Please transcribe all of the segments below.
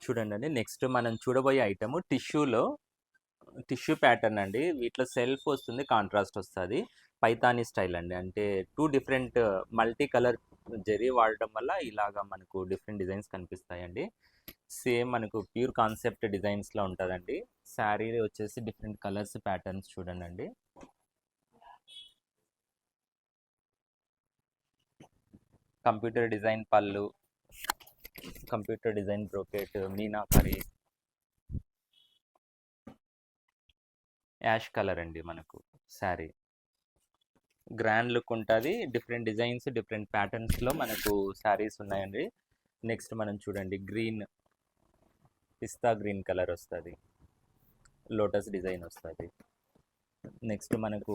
చూడండి. నెక్స్ట్ మనం చూడబోయే ఐటెము టిష్యూ ప్యాటర్న్ అండి. వీటిలో సెల్ఫ్ వస్తుంది, కాంట్రాస్ట్ వస్తుంది. పైతానీ స్టైల్ అండి. అంటే 2 డిఫరెంట్ మల్టీ కలర్ జరీ వాడడం వల్ల ఇలాగా మనకు డిఫరెంట్ డిజైన్స్ కనిపిస్తాయండి. సేమ్ మనకు ప్యూర్ కాన్సెప్ట్ డిజైన్స్లో ఉంటుందండి. శారీ వచ్చేసి డిఫరెంట్ కలర్స్ ప్యాటర్న్స్ చూడండి. కంప్యూటర్ డిజైన్ పళ్ళు, computer design brocade, meenakari, ash colour అండి. మనకు శారీ గ్రాండ్ లుక్ ఉంటుంది. డిఫరెంట్ డిజైన్స్, డిఫరెంట్ ప్యాటర్న్స్లో మనకు శారీస్ ఉన్నాయండి. నెక్స్ట్ మనం చూడండి, పిస్తా గ్రీన్ కలర్ వస్తుంది, లోటస్ డిజైన్ వస్తుంది. నెక్స్ట్ మనకు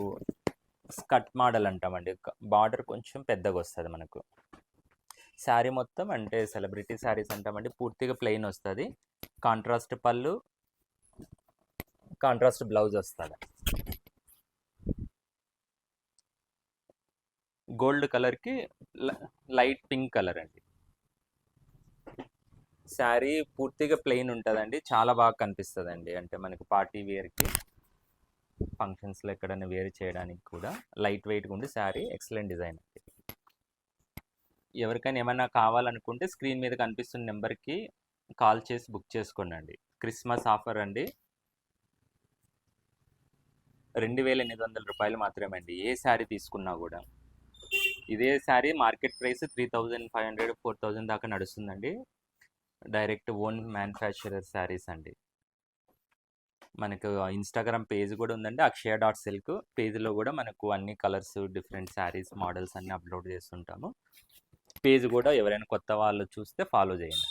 స్కర్ట్ మోడల్ అంటామండి. బార్డర్ కొంచెం పెద్దగా వస్తుంది మనకు. శారీ మొత్తం అంటే సెలబ్రిటీ శారీస్ అంటామండి. పూర్తిగా ప్లెయిన్ వస్తుంది. కాంట్రాస్ట్ పళ్ళు, కాంట్రాస్ట్ బ్లౌజ్ వస్తుంది. గోల్డ్ కలర్కి లైట్ పింక్ కలర్ అండి. శారీ పూర్తిగా ప్లెయిన్ ఉంటుందండి. చాలా బాగా కనిపిస్తుందండి. అంటే మనకు పార్టీ వేర్కి, ఫంక్షన్స్లో ఎక్కడైనా వేర్ చేయడానికి కూడా లైట్ వెయిట్గా ఉండి శారీ ఎక్సలెంట్ డిజైన్ అండి. ఎవరికైనా ఏమైనా కావాలనుకుంటే స్క్రీన్ మీద కనిపిస్తున్న నెంబర్కి కాల్ చేసి బుక్ చేసుకోండి. క్రిస్మస్ ఆఫర్ అండి. 2800 రూపాయలు మాత్రమే అండి. ఏ శారీ తీసుకున్నా కూడా. ఇదే శారీ మార్కెట్ ప్రైస్ 3500, 4000 దాకా నడుస్తుందండి. డైరెక్ట్ ఓన్ మ్యానుఫ్యాక్చరర్ శారీస్ అండి. మనకు ఇన్స్టాగ్రామ్ పేజ్ కూడా ఉందండి, akshaya.silk. పేజ్లో కూడా మనకు అన్ని కలర్స్, డిఫరెంట్ శారీస్, మోడల్స్ అన్నీ అప్లోడ్ చేస్తుంటాము. పేజ్ కూడా ఎవరైనా కొత్త వాళ్ళు చూస్తే ఫాలో చేయండి.